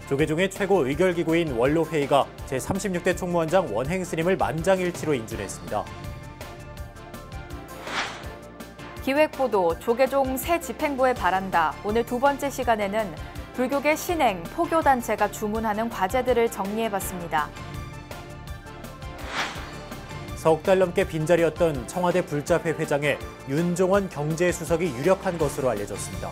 조계종의 최고 의결기구인 원로회의가 제36대 총무원장 원행 스님을 만장일치로 인준했습니다. 기획보도 조계종 새 집행부에 바란다. 오늘 두 번째 시간에는 불교계 신행, 포교단체가 주문하는 과제들을 정리해봤습니다. 석 달 넘게 빈자리였던 청와대 불자회 회장에 윤종원 경제수석이 유력한 것으로 알려졌습니다.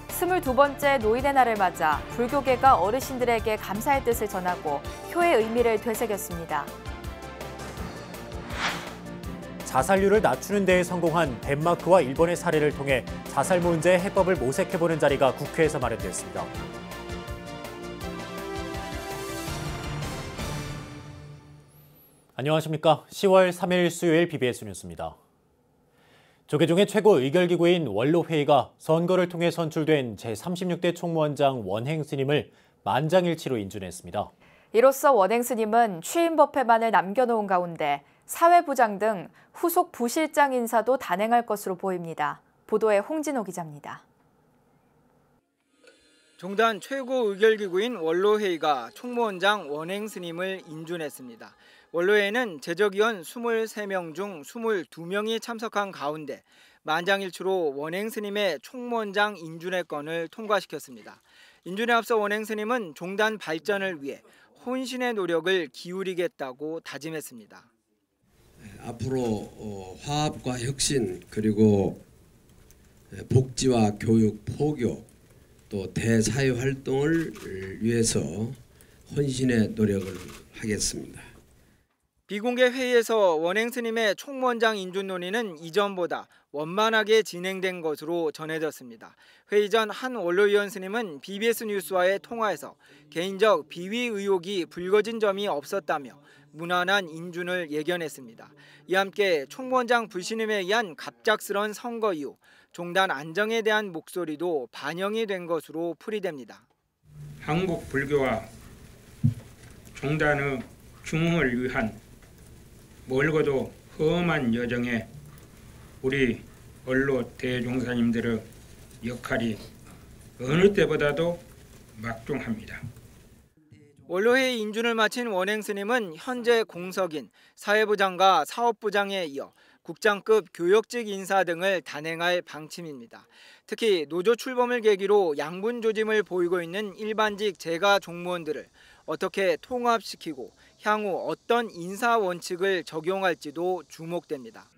22번째 노인의 날을 맞아 불교계가 어르신들에게 감사의 뜻을 전하고 효의 의미를 되새겼습니다. 자살률을 낮추는 데에 성공한 덴마크와 일본의 사례를 통해 자살 문제의 해법을 모색해보는 자리가 국회에서 마련됐습니다. 안녕하십니까. 10월 3일 수요일 BBS 뉴스입니다. 조계종의 최고 의결기구인 원로회의가 선거를 통해 선출된 제36대 총무원장 원행 스님을 만장일치로 인준했습니다. 이로써 원행 스님은 취임 법회만을 남겨놓은 가운데 사회부장 등 후속 부실장 인사도 단행할 것으로 보입니다. 보도에 홍진호 기자입니다. 종단 최고 의결기구인 원로회의가 총무원장 원행 스님을 인준했습니다. 원로회의는 제적위원 23명 중 22명이 참석한 가운데 만장일치로 원행 스님의 총무원장 인준의 건을 통과시켰습니다. 인준에 앞서 원행 스님은 종단 발전을 위해 혼신의 노력을 기울이겠다고 다짐했습니다. 앞으로 화합과 혁신 그리고 복지와 교육, 포교 또 대사회 활동을 위해서 혼신의 노력을 하겠습니다. 비공개 회의에서 원행 스님의 총무원장 인준 논의는 이전보다 원만하게 진행된 것으로 전해졌습니다. 회의 전 한 원로위원 스님은 BBS 뉴스와의 통화에서 개인적 비위 의혹이 불거진 점이 없었다며 무난한 인준을 예견했습니다. 이와 함께 총무원장 불신임에 의한 갑작스런 선거 이후 종단 안정에 대한 목소리도 반영이 된 것으로 풀이됩니다. 한국 불교와 종단의 중흥을 위한 멀고도 험한 여정에 우리 원로 대종사님들의 역할이 어느 때보다도 막중합니다. 원로회의 인준을 마친 원행 스님은 현재 공석인 사회부장과 사업부장에 이어 국장급 교역직 인사 등을 단행할 방침입니다. 특히 노조 출범을 계기로 양분 조짐을 보이고 있는 일반직 재가 종무원들을 어떻게 통합시키고 향후 어떤 인사 원칙을 적용할지도 주목됩니다.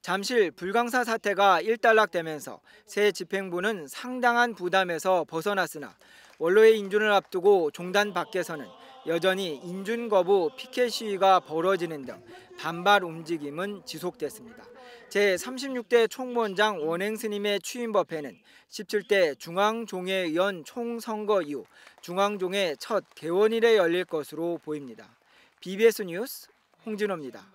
잠실 불광사 사태가 일단락되면서 새 집행부는 상당한 부담에서 벗어났으나 원로의 인준을 앞두고 종단 밖에서는 여전히 인준 거부 피켓 시위가 벌어지는 등 반발 움직임은 지속됐습니다. 제36대 총무원장 원행 스님의 취임 법회는 17대 중앙종회의원 총선거 이후 중앙종회 첫 개원일에 열릴 것으로 보입니다. BBS 뉴스 홍진호입니다.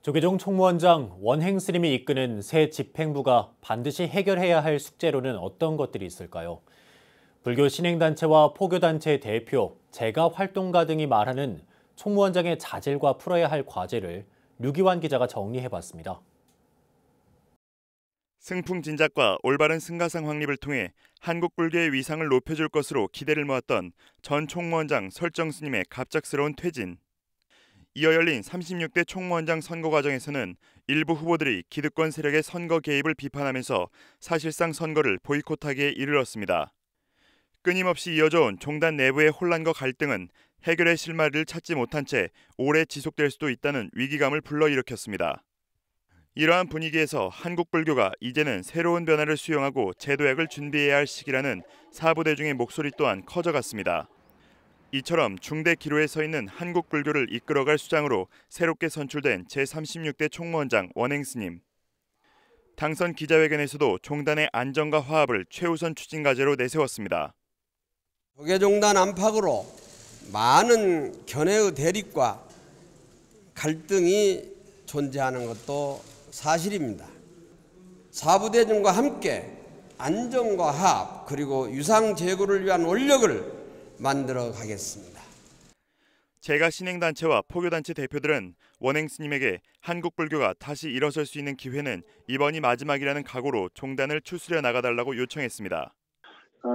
조계종 총무원장 원행 스님이 이끄는 새 집행부가 반드시 해결해야 할 숙제로는 어떤 것들이 있을까요? 불교 신행단체와 포교단체 대표, 재가 활동가 등이 말하는 총무원장의 자질과 풀어야 할 과제를 류기환 기자가 정리해봤습니다. 승풍진작과 올바른 승가상 확립을 통해 한국 불교의 위상을 높여줄 것으로 기대를 모았던 전 총무원장 설정 스님의 갑작스러운 퇴진. 이어 열린 36대 총무원장 선거 과정에서는 일부 후보들이 기득권 세력의 선거 개입을 비판하면서 사실상 선거를 보이콧하기에 이르렀습니다. 끊임없이 이어져온 종단 내부의 혼란과 갈등은 해결의 실마리를 찾지 못한 채 오래 지속될 수도 있다는 위기감을 불러일으켰습니다. 이러한 분위기에서 한국 불교가 이제는 새로운 변화를 수용하고 제도약을 준비해야 할 시기라는 사부대중의 목소리 또한 커져갔습니다. 이처럼 중대 기로에 서 있는 한국 불교를 이끌어갈 수장으로 새롭게 선출된 제36대 총무원장 원행 스님. 당선 기자회견에서도 종단의 안정과 화합을 최우선 추진 과제로 내세웠습니다. 조계종단 안팎으로 많은 견해의 대립과 갈등이 존재하는 것도 사실입니다. 사부대중과 함께 안정과 화합 그리고 유상 제고를 위한 원력을 만들어 가겠습니다. 재가 신행단체와 포교단체 대표들은 원행 스님에게 한국 불교가 다시 일어설 수 있는 기회는 이번이 마지막이라는 각오로 종단을 추스려 나가달라고 요청했습니다.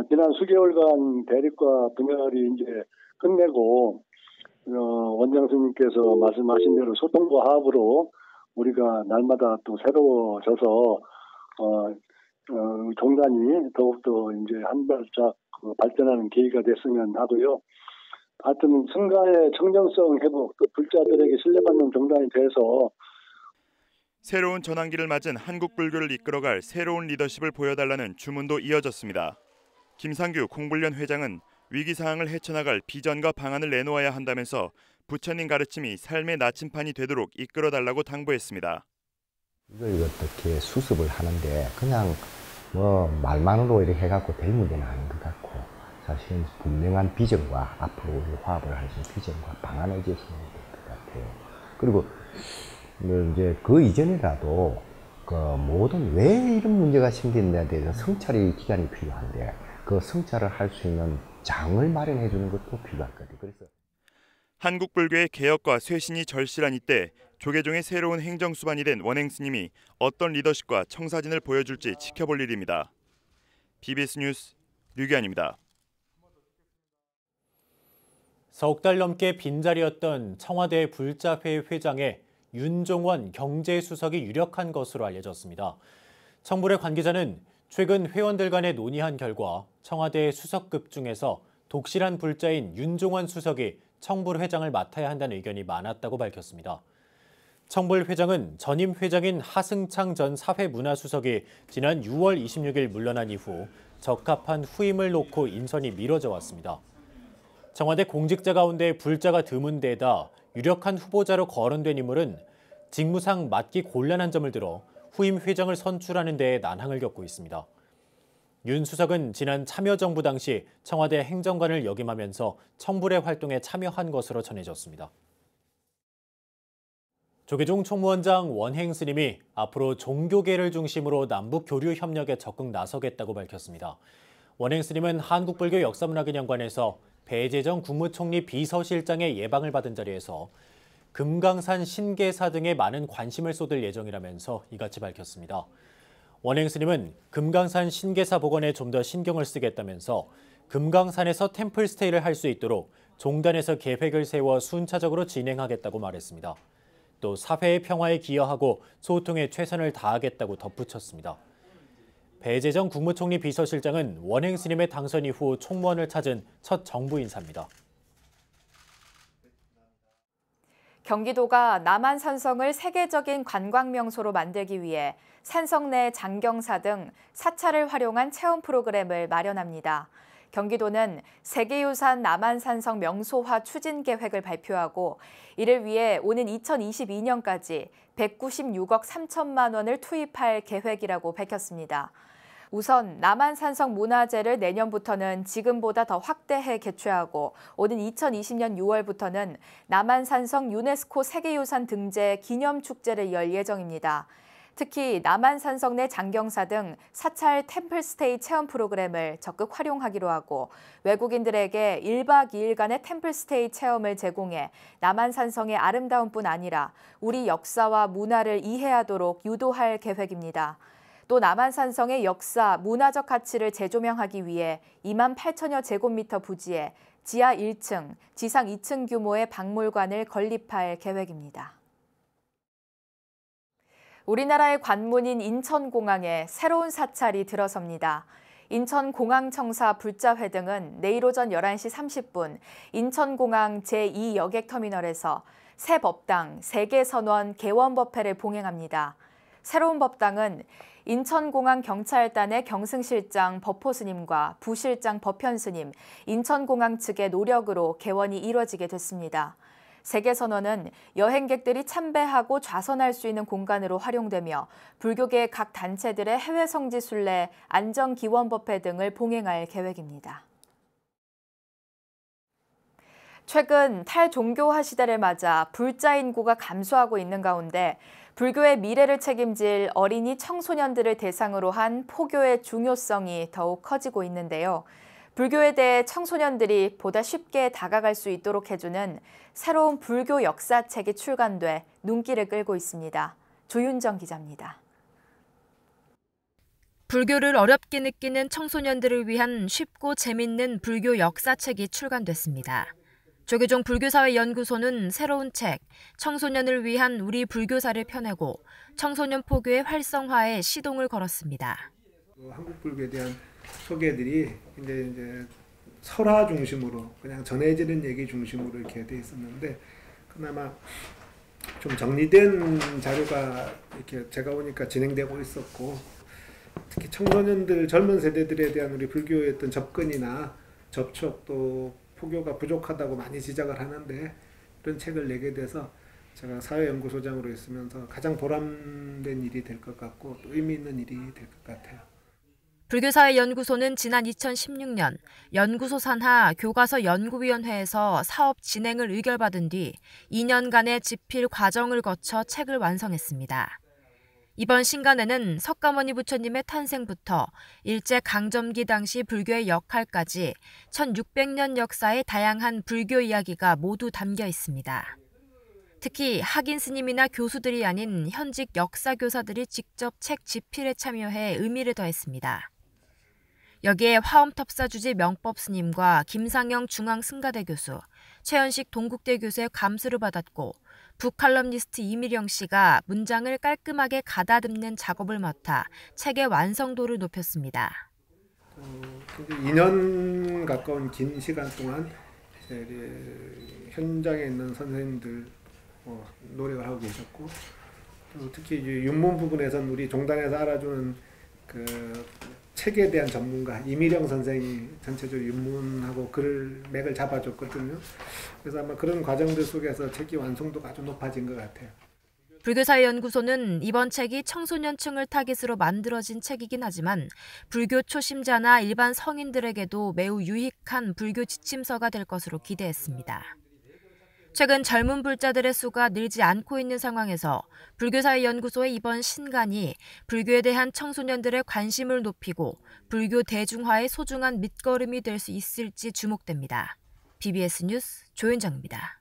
지난 수개월간 대립과 분열이 이제 끝내고 원장 스님께서 말씀하신 대로 소통과 화합으로 우리가 날마다 또 새로워져서 종단이 더욱더 이제 한 발짝 발전하는 계기가 됐으면 하고요. 하여튼 승가의 청정성 회복, 또 불자들에게 신뢰받는 종단이 돼서 새로운 전환기를 맞은 한국 불교를 이끌어갈 새로운 리더십을 보여달라는 주문도 이어졌습니다. 김상규 공불련 회장은 위기 상황을 헤쳐나갈 비전과 방안을 내놓아야 한다면서 부처님 가르침이 삶의 나침판이 되도록 이끌어달라고 당부했습니다. 이걸 어떻게 수습을 하는데 그냥 말만으로 이렇게 해갖고 될 문제는 아닌 것 같고 사실은 분명한 비전과 앞으로 우리 화합을 할 수 있는 비전과 방안을 제시해야 될 것 같아요. 그리고 이제 그 이전이라도 모든 왜 이런 문제가 생기는지에 대해서 성찰의 기간이 필요한데 그 성찰을 할 수 있는 장을 마련해 주는 것도 필요하거든요. 그래서 한국 불교의 개혁과 쇄신이 절실한 이때 조계종의 새로운 행정수반이 된 원행 스님이 어떤 리더십과 청사진을 보여줄지 지켜볼 일입니다. BBS 뉴스 류기환입니다. 석 달 넘게 빈자리였던 청와대 불자회 회장에 윤종원 경제수석이 유력한 것으로 알려졌습니다. 청불의 관계자는 최근 회원들 간에 논의한 결과 청와대 수석급 중에서 독실한 불자인 윤종원 수석이 청불 회장을 맡아야 한다는 의견이 많았다고 밝혔습니다. 청불 회장은 전임 회장인 하승창 전 사회문화수석이 지난 6월 26일 물러난 이후 적합한 후임을 놓고 인선이 미뤄져 왔습니다. 청와대 공직자 가운데 불자가 드문 데다 유력한 후보자로 거론된 인물은 직무상 맡기 곤란한 점을 들어 후임 회장을 선출하는 데 난항을 겪고 있습니다. 윤 수석은 지난 참여정부 당시 청와대 행정관을 역임하면서 청불의 활동에 참여한 것으로 전해졌습니다. 조계종 총무원장 원행 스님이 앞으로 종교계를 중심으로 남북 교류 협력에 적극 나서겠다고 밝혔습니다. 원행 스님은 한국불교 역사문화기념관에서 배재정 국무총리 비서실장의 예방을 받은 자리에서 금강산 신계사 등에 많은 관심을 쏟을 예정이라면서 이같이 밝혔습니다. 원행 스님은 금강산 신계사 복원에 좀 더 신경을 쓰겠다면서 금강산에서 템플스테이를 할 수 있도록 종단에서 계획을 세워 순차적으로 진행하겠다고 말했습니다. 또 사회의 평화에 기여하고 소통에 최선을 다하겠다고 덧붙였습니다. 배재정 국무총리 비서실장은 원행 스님의 당선 이후 총무원을 찾은 첫 정부 인사입니다. 경기도가 남한 산성을 세계적인 관광 명소로 만들기 위해 산성 내 장경사 등 사찰을 활용한 체험 프로그램을 마련합니다. 경기도는 세계유산 남한산성 명소화 추진 계획을 발표하고 이를 위해 오는 2022년까지 196억 3천만 원을 투입할 계획이라고 밝혔습니다. 우선 남한산성 문화재를 내년부터는 지금보다 더 확대해 개최하고 오는 2020년 6월부터는 남한산성 유네스코 세계유산 등재 기념축제를 열 예정입니다. 특히 남한산성 내 장경사 등 사찰 템플스테이 체험 프로그램을 적극 활용하기로 하고 외국인들에게 1박 2일간의 템플스테이 체험을 제공해 남한산성의 아름다움뿐 아니라 우리 역사와 문화를 이해하도록 유도할 계획입니다. 또 남한산성의 역사, 문화적 가치를 재조명하기 위해 2만 8천여 제곱미터 부지에 지하 1층, 지상 2층 규모의 박물관을 건립할 계획입니다. 우리나라의 관문인 인천공항에 새로운 사찰이 들어섭니다. 인천공항청사 불자회 등은 내일 오전 11시 30분 인천공항 제2여객터미널에서 새 법당, 세계선원 개원법회를 봉행합니다. 새로운 법당은 인천공항 경찰단의 경승실장 법호스님과 부실장 법현스님, 인천공항 측의 노력으로 개원이 이뤄지게 됐습니다. 세계선원은 여행객들이 참배하고 좌선할 수 있는 공간으로 활용되며 불교계 각 단체들의 해외 성지 순례, 안정기원법회 등을 봉행할 계획입니다. 최근 탈종교화 시대를 맞아 불자 인구가 감소하고 있는 가운데 불교의 미래를 책임질 어린이 청소년들을 대상으로 한 포교의 중요성이 더욱 커지고 있는데요. 불교에 대해 청소년들이 보다 쉽게 다가갈 수 있도록 해주는 새로운 불교 역사책이 출간돼 눈길을 끌고 있습니다. 조윤정 기자입니다. 불교를 어렵게 느끼는 청소년들을 위한 쉽고 재밌는 불교 역사책이 출간됐습니다. 조계종 불교사회연구소는 새로운 책, 청소년을 위한 우리 불교사를 펴내고 청소년 포교의 활성화에 시동을 걸었습니다. 한국 불교에 대한 소개들이 이제 설화 중심으로 그냥 전해지는 얘기 중심으로 이렇게 돼 있었는데 그나마 좀 정리된 자료가 이렇게 제가 보니까 진행되고 있었고 특히 청소년들 젊은 세대들에 대한 우리 불교의 어떤 접근이나 접촉 또 포교가 부족하다고 많이 지적을 하는데 이런 책을 내게 돼서 제가 사회연구소장으로 있으면서 가장 보람된 일이 될 것 같고 또 의미 있는 일이 될 것 같아요. 불교사회연구소는 지난 2016년 연구소 산하 교과서연구위원회에서 사업 진행을 의결받은 뒤 2년간의 집필 과정을 거쳐 책을 완성했습니다. 이번 신간에는 석가모니 부처님의 탄생부터 일제강점기 당시 불교의 역할까지 1600년 역사의 다양한 불교 이야기가 모두 담겨 있습니다. 특히 학인 스님이나 교수들이 아닌 현직 역사교사들이 직접 책 집필에 참여해 의미를 더했습니다. 여기에 화엄텁사주지 명법 스님과 김상영 중앙승가대 교수, 최현식 동국대 교수의 감수를 받았고 북칼럼니스트 이미령 씨가 문장을 깔끔하게 가다듬는 작업을 맡아 책의 완성도를 높였습니다. 2년 가까운 긴 시간 동안 현장에 있는 선생님들 노력을 하고 계셨고 또 특히 윤문 부분에서는 우리 종단에서 알아주는 그 책에 대한 전문가 이미령 선생이 전체적으로 윤문하고 글 맥을 잡아줬거든요. 그래서 아마 그런 과정들 속에서 책이 완성도가 아주 높아진 것 같아요. 불교사회연구소는 이번 책이 청소년층을 타깃으로 만들어진 책이긴 하지만 불교 초심자나 일반 성인들에게도 매우 유익한 불교 지침서가 될 것으로 기대했습니다. 최근 젊은 불자들의 수가 늘지 않고 있는 상황에서 불교사회연구소의 이번 신간이 불교에 대한 청소년들의 관심을 높이고 불교 대중화의 소중한 밑거름이 될 수 있을지 주목됩니다. BBS 뉴스 조윤정입니다.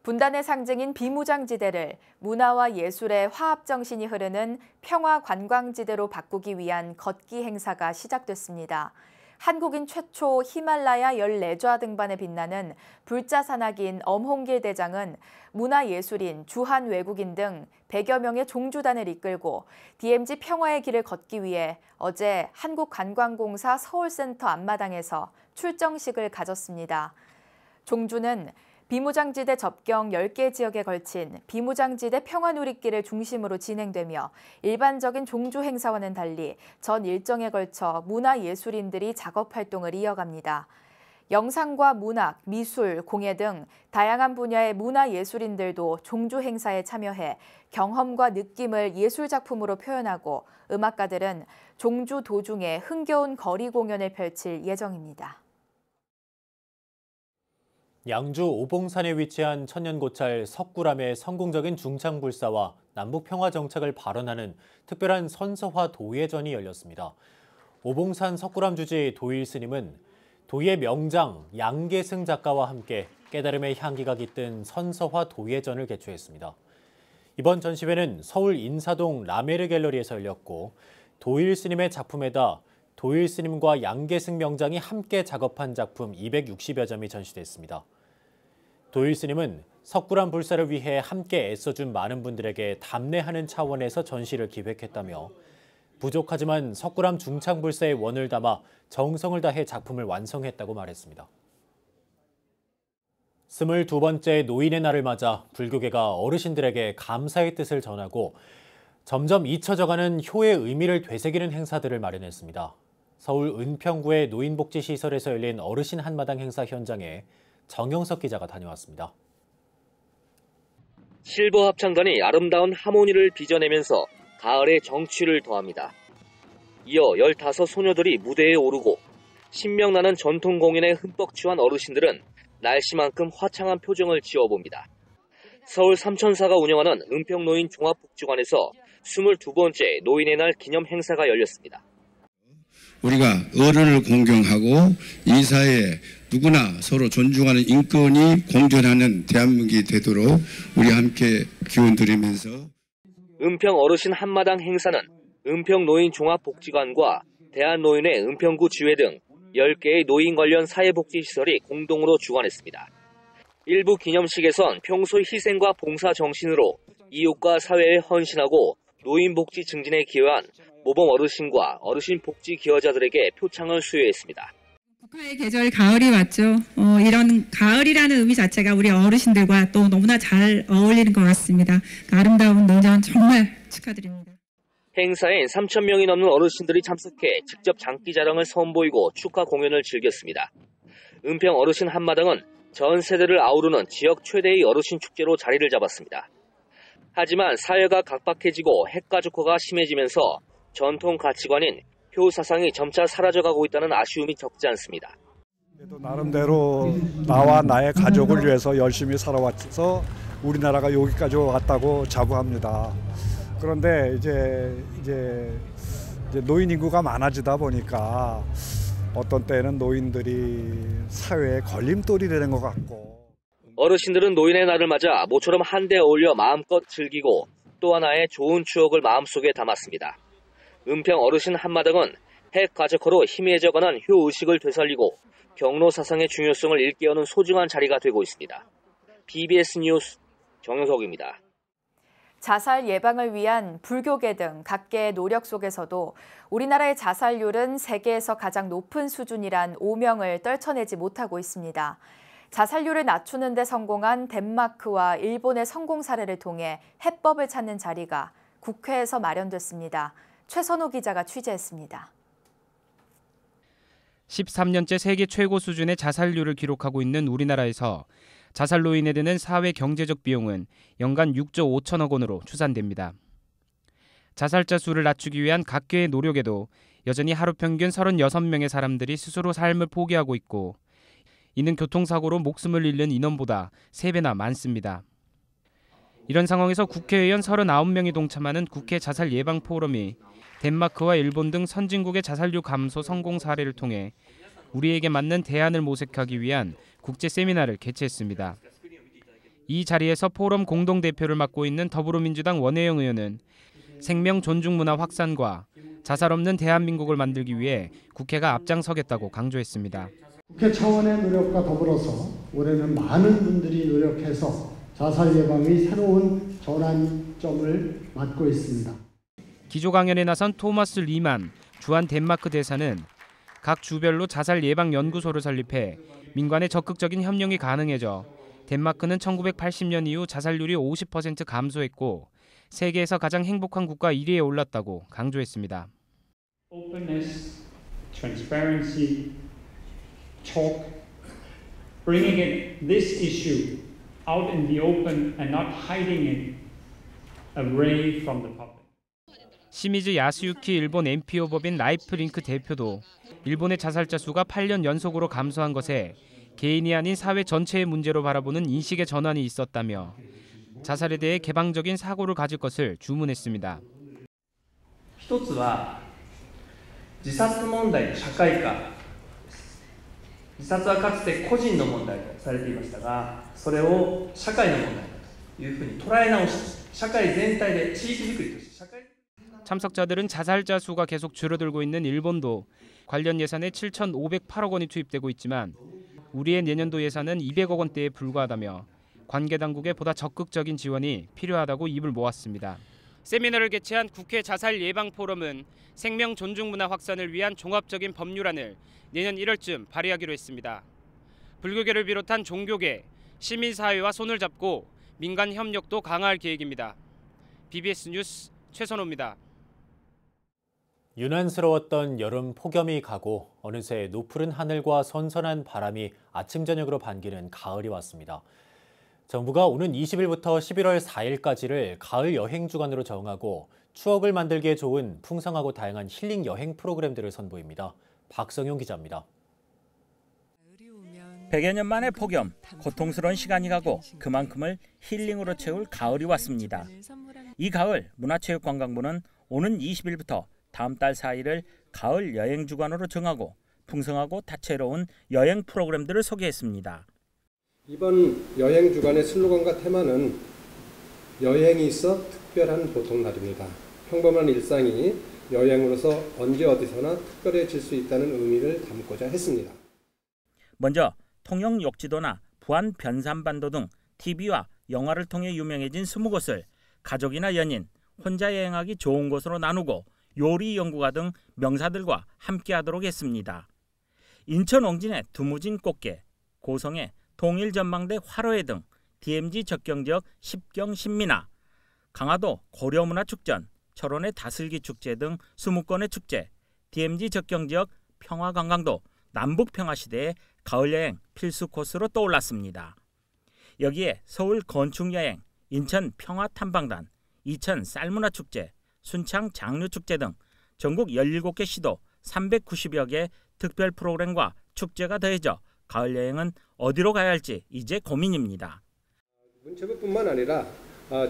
분단의 상징인 비무장지대를 문화와 예술의 화합정신이 흐르는 평화관광지대로 바꾸기 위한 걷기 행사가 시작됐습니다. 한국인 최초 히말라야 14좌 등반에 빛나는 불자산악인 엄홍길 대장은 문화예술인 주한 외국인 등 100여 명의 종주단을 이끌고 DMZ 평화의 길을 걷기 위해 어제 한국관광공사 서울센터 앞마당에서 출정식을 가졌습니다. 종주는 비무장지대 접경 10개 지역에 걸친 비무장지대 평화누리길을 중심으로 진행되며 일반적인 종주 행사와는 달리 전 일정에 걸쳐 문화예술인들이 작업활동을 이어갑니다. 영상과 문학, 미술, 공예 등 다양한 분야의 문화예술인들도 종주 행사에 참여해 경험과 느낌을 예술작품으로 표현하고 음악가들은 종주 도중에 흥겨운 거리 공연을 펼칠 예정입니다. 양주 오봉산에 위치한 천년고찰 석굴암의 성공적인 중창불사와 남북평화정책을 발언하는 특별한 선서화 도예전이 열렸습니다. 오봉산 석굴암 주지 도일 스님은 도의 명장 양계승 작가와 함께 깨달음의 향기가 깃든 선서화 도예전을 개최했습니다. 이번 전시회는 서울 인사동 라메르 갤러리에서 열렸고 도일 스님의 작품에다 도일 스님과 양계승 명장이 함께 작업한 작품 260여 점이 전시됐습니다. 도일 스님은 석굴암 불사를 위해 함께 애써준 많은 분들에게 답례하는 차원에서 전시를 기획했다며 부족하지만 석굴암 중창불사의 원을 담아 정성을 다해 작품을 완성했다고 말했습니다. 22번째 노인의 날을 맞아 불교계가 어르신들에게 감사의 뜻을 전하고 점점 잊혀져가는 효의 의미를 되새기는 행사들을 마련했습니다. 서울 은평구의 노인복지시설에서 열린 어르신 한마당 행사 현장에 정영석 기자가 다녀왔습니다. 실버 합창단이 아름다운 하모니를 빚어내면서 가을의 정취를 더합니다. 이어 15 소녀들이 무대에 오르고 신명나는 전통 공연에 흠뻑 취한 어르신들은 날씨만큼 화창한 표정을 지어봅니다. 서울 삼천사가 운영하는 은평노인 종합복지관에서 22번째 노인의 날 기념 행사가 열렸습니다. 우리가 어른을 공경하고 이 사회에 누구나 서로 존중하는 인권이 공존하는 대한민국이 되도록 우리 함께 기원드리면서 은평 어르신 한마당 행사는 은평 노인종합복지관과 대한노인회 은평구 지회 등 10개의 노인 관련 사회복지시설이 공동으로 주관했습니다. 일부 기념식에선 평소 희생과 봉사 정신으로 이웃과 사회에 헌신하고 노인 복지 증진에 기여한 모범 어르신과 어르신 복지 기여자들에게 표창을 수여했습니다. 국화의 계절 가을이 왔죠. 이런 가을이라는 의미 자체가 우리 어르신들과 또 너무나 잘 어울리는 것 같습니다. 아름다운 노년 정말 축하드립니다. 행사엔 3,000명이 넘는 어르신들이 참석해 직접 장기 자랑을 선보이고 축하 공연을 즐겼습니다. 은평 어르신 한마당은 전 세대를 아우르는 지역 최대의 어르신 축제로 자리를 잡았습니다. 하지만 사회가 각박해지고 핵가족화가 심해지면서 전통 가치관인 효사상이 점차 사라져가고 있다는 아쉬움이 적지 않습니다. 그래도 나름대로 나와 나의 가족을 위해서 열심히 살아와서 우리나라가 여기까지 왔다고 자부합니다. 그런데 이제 노인 인구가 많아지다 보니까 어떤 때는 노인들이 사회에 걸림돌이 되는 것 같고. 어르신들은 노인의 날을 맞아 모처럼 한데 어울려 마음껏 즐기고 또 하나의 좋은 추억을 마음속에 담았습니다. 은평 어르신 한마당은 핵 가족화로 희미해져가는 효의식을 되살리고 경로 사상의 중요성을 일깨우는 소중한 자리가 되고 있습니다. BBS 뉴스 정영석입니다. 자살 예방을 위한 불교계 등 각계의 노력 속에서도 우리나라의 자살률은 세계에서 가장 높은 수준이란 오명을 떨쳐내지 못하고 있습니다. 자살률을 낮추는 데 성공한 덴마크와 일본의 성공 사례를 통해 해법을 찾는 자리가 국회에서 마련됐습니다. 최선호 기자가 취재했습니다. 13년째 세계 최고 수준의 자살률을 기록하고 있는 우리나라에서 자살로 인해 드는 사회 경제적 비용은 연간 6조 5천억 원으로 추산됩니다. 자살자 수를 낮추기 위한 각계의 노력에도 여전히 하루 평균 36명의 사람들이 스스로 삶을 포기하고 있고 이는 교통사고로 목숨을 잃는 인원보다 3배나 많습니다. 이런 상황에서 국회의원 39명이 동참하는 국회 자살 예방 포럼이 덴마크와 일본 등 선진국의 자살률 감소 성공 사례를 통해 우리에게 맞는 대안을 모색하기 위한 국제 세미나를 개최했습니다. 이 자리에서 포럼 공동대표를 맡고 있는 더불어민주당 원혜영 의원은 생명 존중 문화 확산과 자살 없는 대한민국을 만들기 위해 국회가 앞장서겠다고 강조했습니다. 국회 차원의 노력과 더불어서 올해는 많은 분들이 노력해서 자살 예방의 새로운 전환점을 맞고 있습니다. 기조 강연에 나선 토마스 리만 주한 덴마크 대사는 각 주별로 자살 예방 연구소를 설립해 민간의 적극적인 협력이 가능해져 덴마크는 1980년 이후 자살률이 50% 감소했고 세계에서 가장 행복한 국가 1위에 올랐다고 강조했습니다. Openness, transparency, talk, bringing it, this issue out in the open and not hiding it away from the public. 시미즈 야스유키 일본 NPO 법인 라이프링크 대표도 일본의 자살자 수가 8년 연속으로 감소한 것에 개인이 아닌 사회 전체의 문제로 바라보는 인식의 전환이 있었다며 자살에 대해 개방적인 사고를 가질 것을 주문했습니다. 一つは自殺問題の社会化。自殺はかつて個人の問題とされていましたが、それを社会の問題だというふうに捉え直し、社会全体で地域づくりとして社会 참석자들은 자살자 수가 계속 줄어들고 있는 일본도 관련 예산에 7,508억 원이 투입되고 있지만 우리의 내년도 예산은 200억 원대에 불과하다며 관계 당국의 보다 적극적인 지원이 필요하다고 입을 모았습니다. 세미나를 개최한 국회 자살 예방 포럼은 생명 존중 문화 확산을 위한 종합적인 법률안을 내년 1월쯤 발의하기로 했습니다. 불교계를 비롯한 종교계, 시민사회와 손을 잡고 민간 협력도 강화할 계획입니다. BBS 뉴스 최선호입니다. 유난스러웠던 여름 폭염이 가고 어느새 노푸른 하늘과 선선한 바람이 아침 저녁으로 반기는 가을이 왔습니다. 정부가 오는 20일부터 11월 4일까지를 가을 여행 주간으로 정하고 추억을 만들기에 좋은 풍성하고 다양한 힐링 여행 프로그램들을 선보입니다. 박성용 기자입니다. 100여 년 만의 폭염, 고통스러운 시간이 가고 그만큼을 힐링으로 채울 가을이 왔습니다. 이 가을 문화체육관광부는 오는 20일부터 다음 달 4일을 가을 여행 주간으로 정하고 풍성하고 다채로운 여행 프로그램들을 소개했습니다. 이번 여행 주간의 슬로건과 테마는 여행이 있어 특별한 보통날입니다. 평범한 일상이 여행으로서 언제 어디서나 특별해질 수 있다는 의미를 담고자 했습니다. 먼저 통영 욕지도나 부안 변산반도 등 TV와 영화를 통해 유명해진 20곳을 가족이나 연인, 혼자 여행하기 좋은 곳으로 나누고 요리 연구가 등 명사들과 함께하도록 했습니다. 인천 옹진의 두무진 꽃게, 고성의 동일전망대 화로회 등 DMZ 적경지역 십경 신민화, 강화도 고려문화축전, 철원의 다슬기 축제 등 20건의 축제, DMZ 적경지역 평화관광도 남북평화시대의 가을여행 필수 코스로 떠올랐습니다. 여기에 서울 건축여행, 인천 평화탐방단, 이천 쌀문화축제, 순창 장류축제 등 전국 17개 시도 390여 개 특별 프로그램과 축제가 더해져 가을여행은 어디로 가야 할지 이제 고민입니다. 문체부뿐만 아니라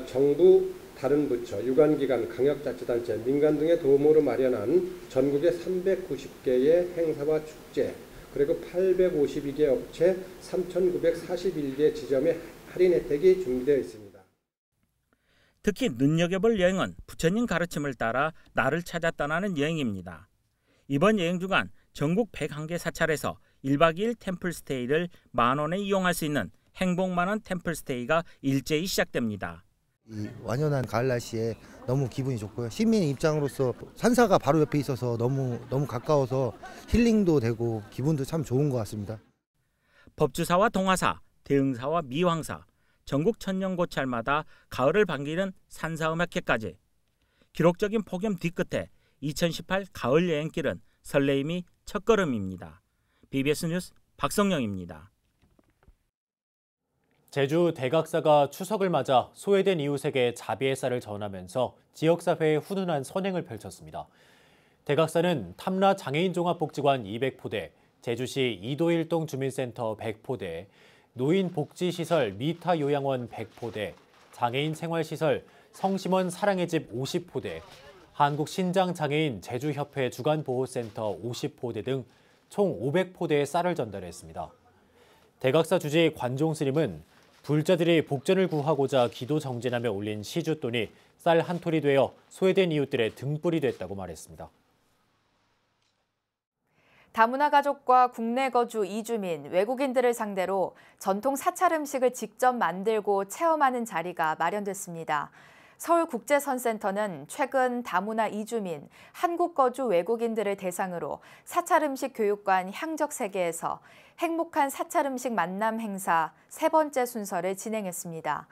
정부, 다른 부처, 유관기관, 강역자치단체, 민간 등의 도움으로 마련한 전국의 390개의 행사와 축제, 그리고 852개 업체, 3,941개 지점의 할인 혜택이 준비되어 있습니다. 특히 눈여겨볼 여행은 부처님 가르침을 따라 나를 찾아 떠나는 여행입니다. 이번 여행 주간 전국 101개 사찰에서 1박 2일 템플스테이를 10,000원에 이용할 수 있는 행복 만원 템플스테이가 일제히 시작됩니다. 이 완연한 가을 날씨에 너무 기분이 좋고요. 시민 입장으로서 산사가 바로 옆에 있어서 너무 가까워서 힐링도 되고 기분도 참 좋은 것 같습니다. 법주사와 동화사, 대흥사와 미황사, 전국 천년고찰마다 가을을 반기는 산사음악회까지 기록적인 폭염 뒤끝에 2018 가을 여행길은 설레임이 첫걸음입니다. BBS 뉴스 박성영입니다. 제주 대각사가 추석을 맞아 소외된 이웃에게 자비의 쌀을 전하면서 지역사회에 훈훈한 선행을 펼쳤습니다. 대각사는 탐라 장애인종합복지관 200포대, 제주시 이도일동 주민센터 100포대, 노인복지시설 미타요양원 100포대, 장애인 생활시설 성심원 사랑의 집 50포대, 한국신장장애인 제주협회 주간보호센터 50포대 등 총 500포대의 쌀을 전달했습니다. 대각사 주지 관종스님은 불자들이 복전을 구하고자 기도 정진하며 올린 시주돈이 쌀 한 톨이 되어 소외된 이웃들의 등불이 됐다고 말했습니다. 다문화 가족과 국내 거주 이주민, 외국인들을 상대로 전통 사찰 음식을 직접 만들고 체험하는 자리가 마련됐습니다. 서울국제선센터는 최근 다문화 이주민, 한국 거주 외국인들을 대상으로 사찰 음식 교육관 향적세계에서 행복한 사찰 음식 만남 행사 3번째 순서를 진행했습니다.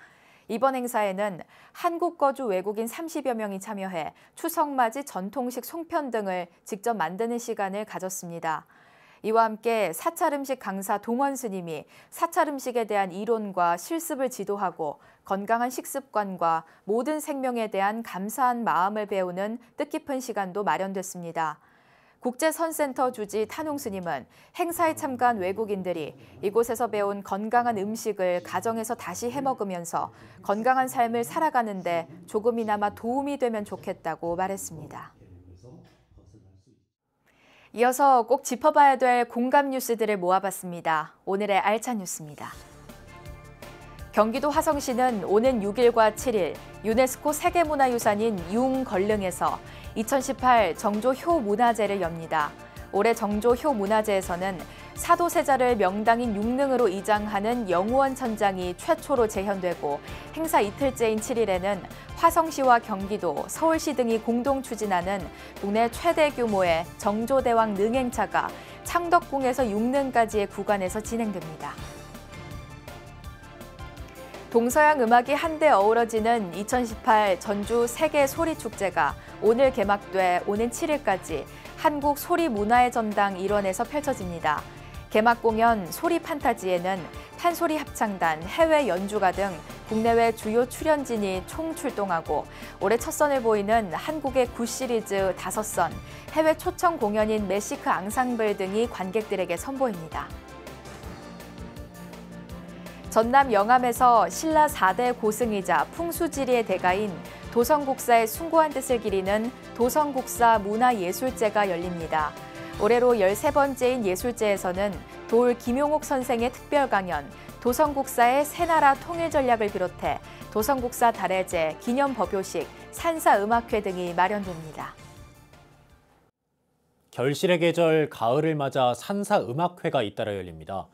이번 행사에는 한국 거주 외국인 30여 명이 참여해 추석맞이 전통식 송편 등을 직접 만드는 시간을 가졌습니다. 이와 함께 사찰 음식 강사 동원 스님이 사찰 음식에 대한 이론과 실습을 지도하고 건강한 식습관과 모든 생명에 대한 감사한 마음을 배우는 뜻깊은 시간도 마련됐습니다. 국제선센터 주지 탄웅 스님은 행사에 참가한 외국인들이 이곳에서 배운 건강한 음식을 가정에서 다시 해먹으면서 건강한 삶을 살아가는 데 조금이나마 도움이 되면 좋겠다고 말했습니다. 이어서 꼭 짚어봐야 될 공감 뉴스들을 모아봤습니다. 오늘의 알찬 뉴스입니다. 경기도 화성시는 오는 6일과 7일 유네스코 세계문화유산인 융걸릉에서 2018 정조효 문화제를 엽니다. 올해 정조효 문화제에서는 사도세자를 명당인 육릉으로 이장하는 영우원 천장이 최초로 재현되고 행사 이틀째인 7일에는 화성시와 경기도, 서울시 등이 공동 추진하는 국내 최대 규모의 정조대왕 능행차가 창덕궁에서 육릉까지의 구간에서 진행됩니다. 동서양 음악이 한데 어우러지는 2018 전주 세계 소리축제가 오늘 개막돼 오는 7일까지 한국 소리문화의 전당 일원에서 펼쳐집니다. 개막 공연 소리 판타지에는 판소리 합창단, 해외 연주가 등 국내외 주요 출연진이 총 출동하고 올해 첫 선을 보이는 한국의 굿 시리즈 5선, 해외 초청 공연인 메시크 앙상블 등이 관객들에게 선보입니다. 전남 영암에서 신라 4대 고승이자 풍수지리의 대가인 도성국사의 숭고한 뜻을 기리는 도성국사 문화예술제가 열립니다. 올해로 13번째인 예술제에서는 도울 김용옥 선생의 특별 강연, 도성국사의 새나라 통일 전략을 비롯해 도성국사 달해제, 기념 법요식, 산사음악회 등이 마련됩니다. 결실의 계절 가을을 맞아 산사음악회가 잇따라 열립니다.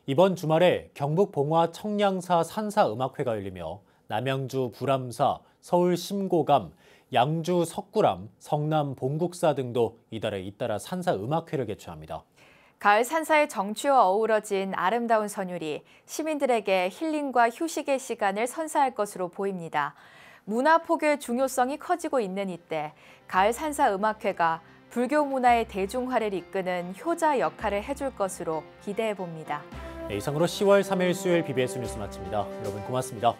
이번 주말에 경북 봉화 청량사 산사음악회가 열리며 남양주 불암사, 서울 심고감, 양주 석굴암, 성남 봉국사 등도 잇따라 산사음악회를 개최합니다. 가을 산사의 정취와 어우러진 아름다운 선율이 시민들에게 힐링과 휴식의 시간을 선사할 것으로 보입니다. 문화 포교의 중요성이 커지고 있는 이때 가을 산사음악회가 불교 문화의 대중화를 이끄는 효자 역할을 해줄 것으로 기대해 봅니다. 네, 이상으로 10월 3일 수요일 BBS 뉴스 마칩니다. 여러분 고맙습니다.